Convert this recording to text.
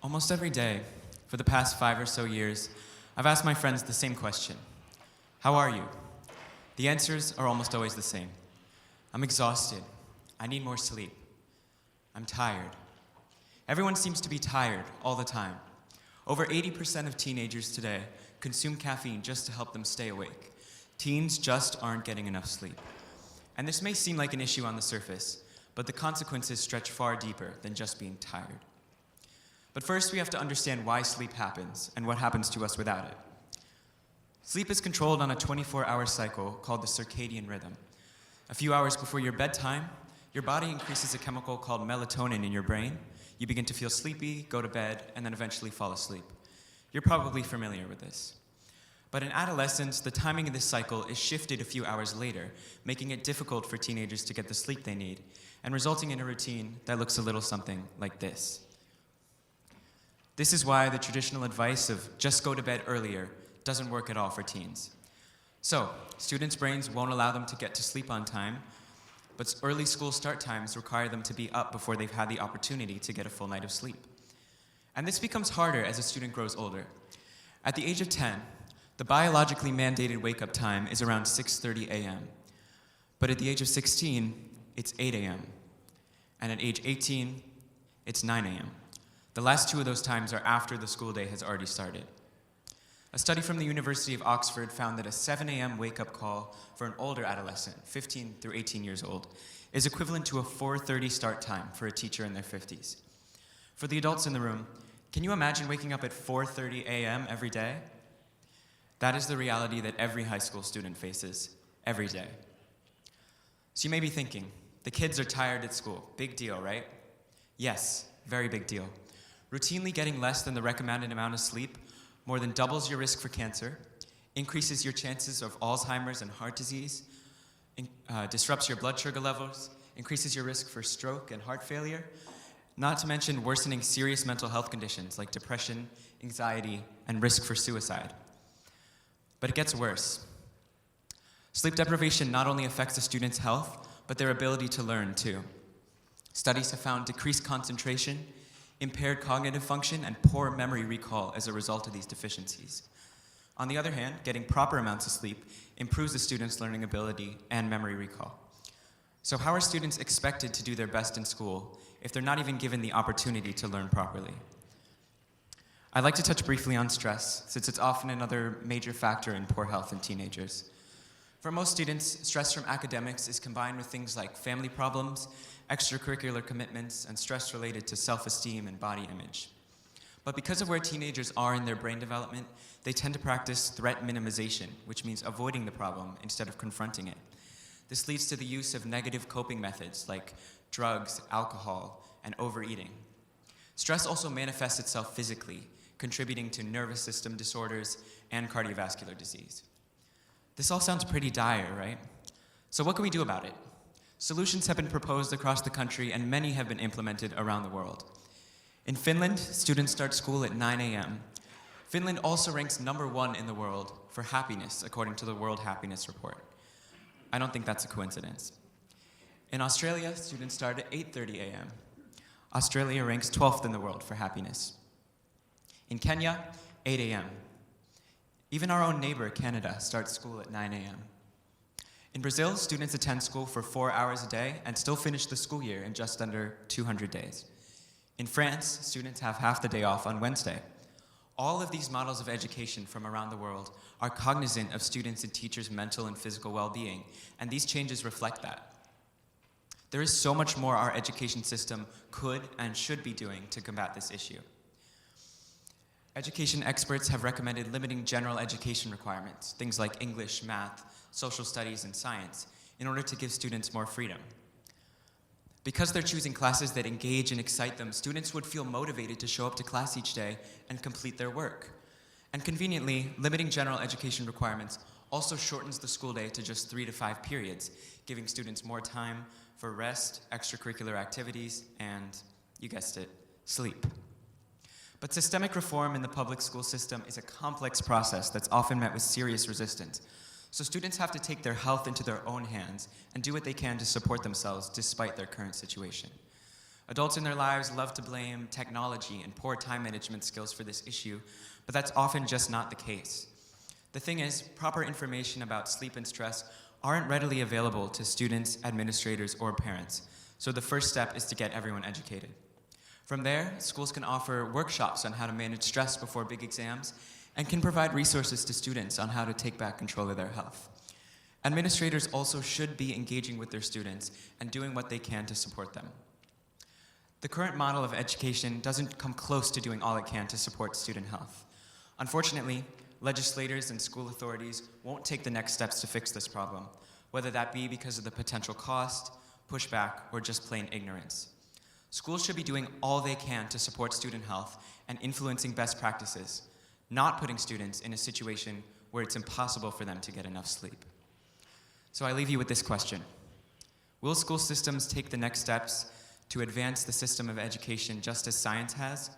Almost every day, for the past 5 or so years, I've asked my friends the same question. How are you? The answers are almost always the same. I'm exhausted. I need more sleep. I'm tired. Everyone seems to be tired all the time. Over 80% of teenagers today consume caffeine just to help them stay awake. Teens just aren't getting enough sleep. And this may seem like an issue on the surface, but the consequences stretch far deeper than just being tired. But first, we have to understand why sleep happens and what happens to us without it. Sleep is controlled on a 24-hour cycle called the circadian rhythm. A few hours before your bedtime, your body increases a chemical called melatonin in your brain. You begin to feel sleepy, go to bed, and then eventually fall asleep. You're probably familiar with this. But in adolescence, the timing of this cycle is shifted a few hours later, making it difficult for teenagers to get the sleep they need, and resulting in a routine that looks a little something like this. This is why the traditional advice of just go to bed earlier doesn't work at all for teens. So, students' brains won't allow them to get to sleep on time, but early school start times require them to be up before they've had the opportunity to get a full night of sleep. And this becomes harder as a student grows older. At the age of 10, the biologically mandated wake-up time is around 6:30 a.m. But at the age of 16, it's 8 a.m. And at age 18, it's 9 a.m. The last two of those times are after the school day has already started. A study from the University of Oxford found that a 7 a.m. wake-up call for an older adolescent, 15 through 18 years old, is equivalent to a 4:30 start time for a teacher in their 50s. For the adults in the room, can you imagine waking up at 4:30 a.m. every day? That is the reality that every high school student faces every day. So you may be thinking, the kids are tired at school. Big deal, right? Yes, very big deal. Routinely getting less than the recommended amount of sleep more than doubles your risk for cancer, increases your chances of Alzheimer's and heart disease, disrupts your blood sugar levels, increases your risk for stroke and heart failure, not to mention worsening serious mental health conditions like depression, anxiety, and risk for suicide. But it gets worse. Sleep deprivation not only affects a student's health, but their ability to learn too. Studies have found decreased concentration, impaired cognitive function, and poor memory recall as a result of these deficiencies. On the other hand, getting proper amounts of sleep improves the student's learning ability and memory recall. So how are students expected to do their best in school if they're not even given the opportunity to learn properly? I'd like to touch briefly on stress, since it's often another major factor in poor health in teenagers. For most students, stress from academics is combined with things like family problems, extracurricular commitments, and stress related to self-esteem and body image. But because of where teenagers are in their brain development, they tend to practice threat minimization, which means avoiding the problem instead of confronting it. This leads to the use of negative coping methods like drugs, alcohol, and overeating. Stress also manifests itself physically, contributing to nervous system disorders and cardiovascular disease. This all sounds pretty dire, right? So what can we do about it? Solutions have been proposed across the country, and many have been implemented around the world. In Finland, students start school at 9 a.m. Finland also ranks #1 in the world for happiness, according to the World Happiness Report. I don't think that's a coincidence. In Australia, students start at 8:30 a.m. Australia ranks 12th in the world for happiness. In Kenya, 8 a.m. Even our own neighbor, Canada, starts school at 9 a.m. In Brazil, students attend school for 4 hours a day and still finish the school year in just under 200 days. In France, students have half the day off on Wednesday. All of these models of education from around the world are cognizant of students' and teachers' mental and physical well-being, and these changes reflect that. There is so much more our education system could and should be doing to combat this issue. Education experts have recommended limiting general education requirements, things like English, math, social studies, and science, in order to give students more freedom. Because they're choosing classes that engage and excite them, students would feel motivated to show up to class each day and complete their work. And conveniently, limiting general education requirements also shortens the school day to just 3 to 5 periods, giving students more time for rest, extracurricular activities, and, you guessed it, sleep. But systemic reform in the public school system is a complex process that's often met with serious resistance. So students have to take their health into their own hands and do what they can to support themselves despite their current situation. Adults in their lives love to blame technology and poor time management skills for this issue, but that's often just not the case. The thing is, proper information about sleep and stress aren't readily available to students, administrators, or parents, so the first step is to get everyone educated. From there, schools can offer workshops on how to manage stress before big exams and can provide resources to students on how to take back control of their health. Administrators also should be engaging with their students and doing what they can to support them. The current model of education doesn't come close to doing all it can to support student health. Unfortunately, legislators and school authorities won't take the next steps to fix this problem, whether that be because of the potential cost, pushback, or just plain ignorance. Schools should be doing all they can to support student health and influencing best practices, not putting students in a situation where it's impossible for them to get enough sleep. So I leave you with this question. Will school systems take the next steps to advance the system of education just as science has,